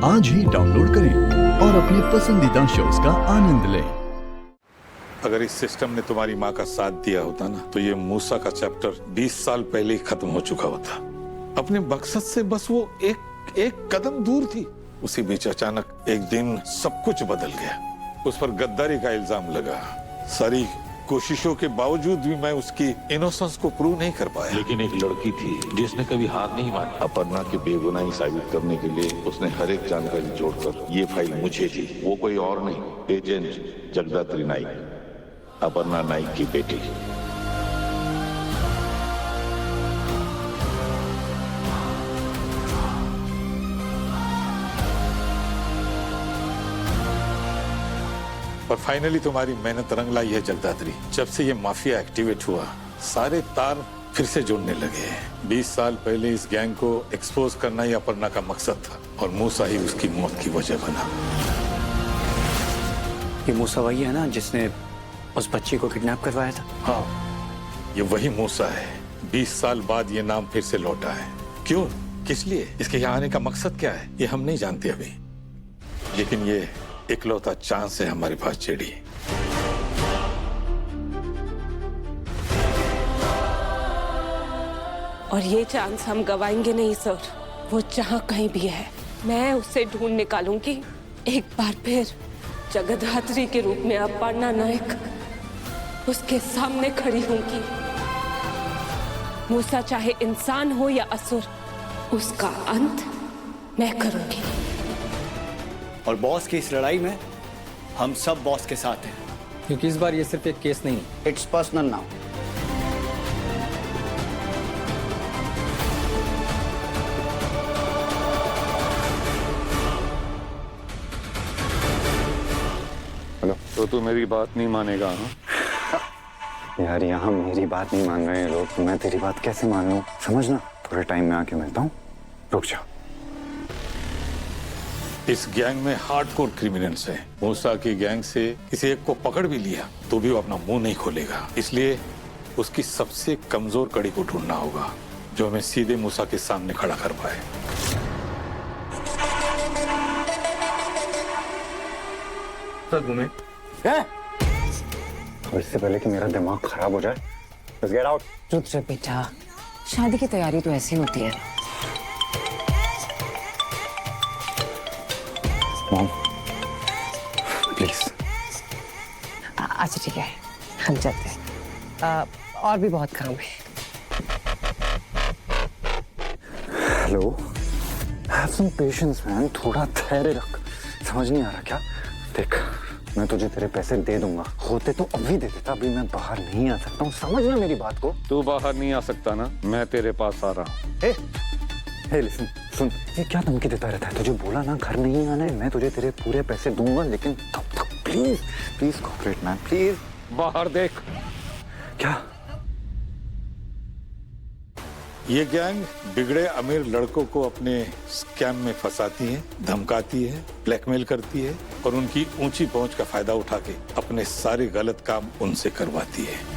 आज ही डाउनलोड करें और अपने पसंदीदा शोज का आनंद लें। अगर इस सिस्टम ने तुम्हारी माँ का साथ दिया होता ना, तो ये मूसा का चैप्टर 20 साल पहले ही खत्म हो चुका होता। अपने मकसद से बस वो एक कदम दूर थी। उसी बीच अचानक एक दिन सब कुछ बदल गया। उस पर गद्दारी का इल्जाम लगा। सारी कोशिशों के बावजूद भी मैं उसकी इनोसेंस को प्रूव नहीं कर पाया। लेकिन एक लड़की थी जिसने कभी हार नहीं मानी। अपर्णा की बेगुनाही साबित करने के लिए उसने हर एक जानकारी जोड़कर ये फाइल मुझे दी। वो कोई और नहीं, एजेंट जगदात्री नाइक, अपर्णा नाइक की बेटी। और फाइनली तुम्हारी मेहनत रंग लाई है जगदात्री। जब से ये माफिया एक्टिवेट हुआ, सारे तार फिर से जुड़ने लगे। 20 साल पहले इस गैंग को एक्सपोज करना ही अपर्णा का मकसद था और मूसा ही उसकी मौत की वजह बना। ये मूसा वही है ना जिसने उस बच्ची को किडनैप करवाया था? हाँ, ये वही मूसा है। 20 साल बाद ये नाम फिर से लौटा है। क्यों, किस लिए, इसके यहाँ आने का मकसद क्या है, ये हम नहीं जानते अभी। लेकिन ये इकलौता चांस है हमारे पास जेडी। और ये चांस हम गवाएंगे नहीं सर। वो जहां कहीं भी है, मैं उसे ढूंढ निकालूंगी। एक बार फिर जगदात्री के रूप में अपर्णा नायक उसके सामने खड़ी होंगी। मूसा चाहे इंसान हो या असुर, उसका अंत मैं करूंगी। और बॉस की इस लड़ाई में हम सब बॉस के साथ हैं, क्योंकि इस बार ये सिर्फ एक केस नहीं, इट्स पर्सनल नाउ। हेलो, तो तू मेरी बात नहीं मानेगा? हाँ यार, यहाँ मेरी बात नहीं मान रहे हैं लोग, तो मैं तेरी बात कैसे मान लूं? समझना, थोड़े टाइम में आके मिलता हूँ, रुक जा। इस गैंग में हार्डकोर क्रिमिनल्स हैं। मूसा की गैंग से किसी एक को पकड़ भी लिया तो भी वो अपना मुंह नहीं खोलेगा। इसलिए उसकी सबसे कमजोर कड़ी को ढूंढना होगा, जो हमें सीधे मूसा के सामने खड़ा कर पाए। और इससे पहले कि मेरा दिमाग खराब हो जाए, Just get out। रुद्र बेटा, शादी की तैयारी तो ऐसी होती है। Mom, please. अच्छा ठीक है, हम चलते हैं। और भी बहुत काम है। Hello, have some patience man, थोड़ा धैर्य रख। समझ नहीं आ रहा क्या? देख, मैं तुझे तेरे पैसे दे दूंगा, होते तो अभी दे देता। अभी मैं बाहर नहीं आ सकता हूँ, समझना मेरी बात को। तू बाहर नहीं आ सकता ना, मैं तेरे पास आ रहा हूँ। हे लिसन, सुन, ये क्या धमकी देता रहता है? तुझे बोला ना घर नहीं आना है। मैं तुझे तेरे पूरे पैसे दूंगा, लेकिन तब तक please please cooperate man, please. बाहर देख। क्या? ये गैंग बिगड़े अमीर लड़कों को अपने स्कैम में फंसाती है, धमकाती है, ब्लैकमेल करती है और उनकी ऊंची पहुंच का फायदा उठा के अपने सारे गलत काम उनसे करवाती है।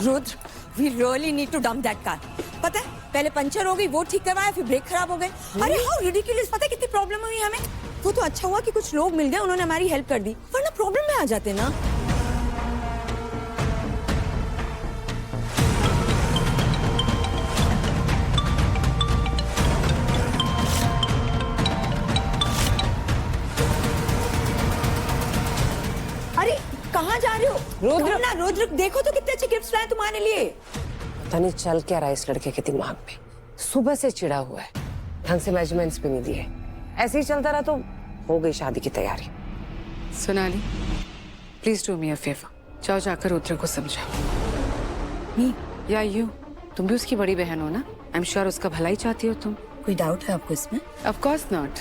Rudra, we really need to dump that car। पता है, पहले पंचर हो गई, वो ठीक करवाया, फिर ब्रेक खराब हो गए। अरे हाउ रिडिकुलस! पता है कितनी प्रॉब्लम हुई हमें। वो तो अच्छा हुआ कि कुछ लोग मिल गए, उन्होंने हमारी हेल्प कर दी, वरना प्रॉब्लम में आ जाते ना। अरे कहाँ जा रहे हो? रुद्र, ना रुद्र, देखो तो कितने अच्छे गिफ्ट्स लाए तुम्हारे लिए। पता नहीं चल क्या रहा है इस लड़के के दिमाग में। सुबह से चिढ़ा हुआ है, ढंग से मेजरमेंट्स भी नहीं दिए। ऐसे ही चलता रहा तो हो गई शादी की तैयारी। Sonali, please do me a favour. जाओ जाकर रुद्र को समझाओ। या यू, तुम भी उसकी बड़ी बहन हो ना? आई एम श्योर उसका भला ही चाहती हो तुम। कोई डाउट है आपको इसमें? ऑफ कोर्स नॉट,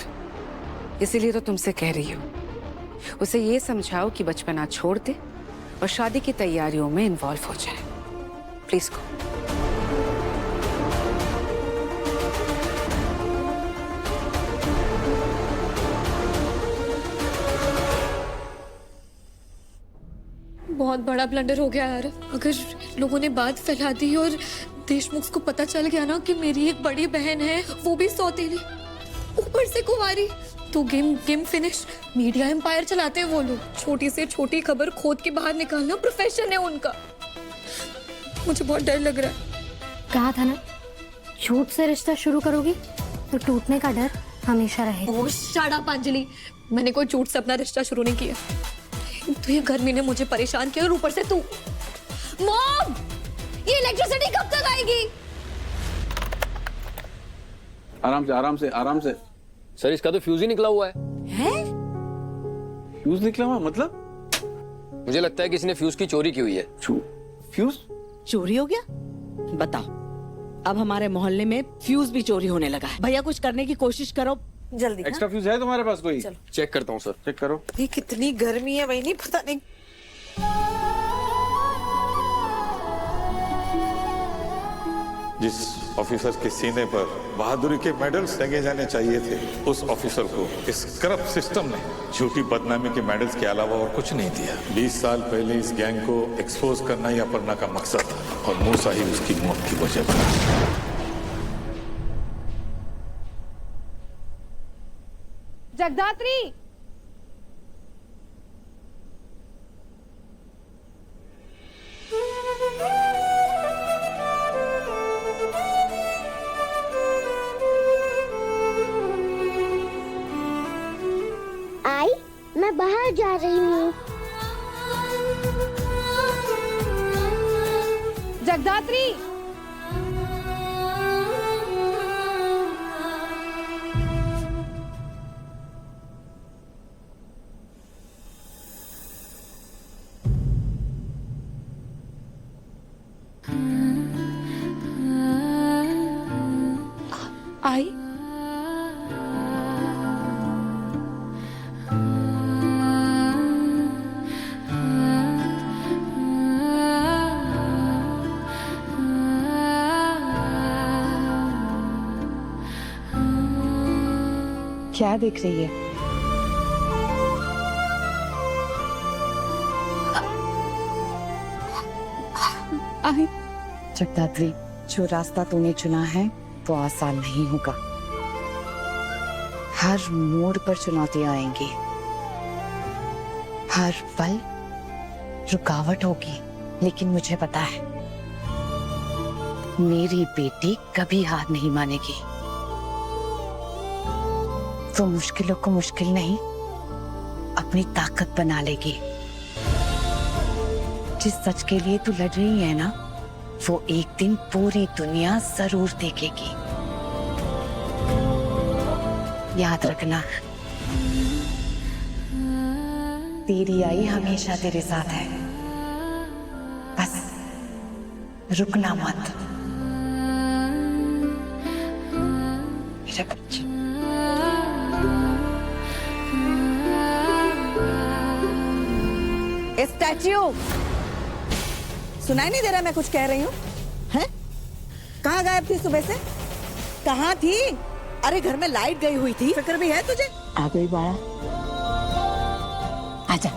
इसीलिए तो तुमसे कह रही हूँ, उसे ये समझाओ कि बचपना छोड़ दे और शादी की तैयारियों में इन्वॉल्व हो जाए। प्लीज को। बहुत बड़ा ब्लंडर हो गया यार। अगर लोगों ने बात फैला दी और देशमुख को पता चल गया ना कि मेरी एक बड़ी बहन है, वो भी सौतेली, ऊपर से कुंवारी, तो गेम फिनिश। मीडिया एम्पायर चलाते हैं वो लोग। छोटी से छोटी खबर खोद के बाहर निकालना प्रोफेशन है उनका। मुझे बहुत डर लग रहा है। कहा था ना, झूठ से रिश्ता शुरू करोगी तो टूटने का डर हमेशा रहेगा। ओह शट अप अंजलि, मैंने कोई झूठ से अपना रिश्ता शुरू नहीं किया। तो ये गर्मी ने मुझे परेशान किया और ऊपर से तू। मॉम, ये इलेक्ट्रिसिटी कब तक आएगी? आराम से आराम से आराम से। सर इसका तो फ्यूज ही निकला हुआ है। हैं? फ्यूज निकला हुआ मतलब? मुझे लगता है किसी ने फ्यूज की चोरी की हुई है। फ्यूज चोरी हो गया? बताओ, अब हमारे मोहल्ले में फ्यूज भी चोरी होने लगा है। भैया कुछ करने की कोशिश करो जल्दी। एक्स्ट्रा फ्यूज है तुम्हारे पास कोई? चेक करता हूँ सर। चेक करो। ये कितनी गर्मी है भाई, नहीं पता नहीं। जिस ऑफिसर के सीने पर बहादुरी के मेडल्स लगे जाने चाहिए थे, उस ऑफिसर को इस करप्ट सिस्टम ने झूठी बदनामी के मेडल्स के अलावा और कुछ नहीं दिया। 20 साल पहले इस गैंग को एक्सपोज करना ही अपर्णा का मकसद था और मूसा ही उसकी मौत की वजह बना। जगदात्री, आई, मैं बाहर जा रही हूँ। जगदात्री, आई। क्या देख रही है? आई। जगदात्री, जो रास्ता तूने चुना है वो आसान नहीं होगा। हर मोड़ पर चुनौतियां आएंगी, हर पल रुकावट होगी, लेकिन मुझे पता है मेरी बेटी कभी हार नहीं मानेगी। वो मुश्किलों को मुश्किल नहीं, अपनी ताकत बना लेगी। जिस सच के लिए तू लड़ रही है ना, वो एक दिन पूरी दुनिया जरूर देखेगी। याद रखना, तेरी आई हमेशा तेरे साथ है, बस रुकना मत मेरे बच्चे। स्टैच्यू, सुनाई नहीं दे रहा मैं कुछ कह रही हूँ? हैं? कहाँ गायब थी सुबह से? कहाँ थी? अरे घर में लाइट गई हुई थी, फिक्र भी है तुझे? आ गई बाड़ा, आजा।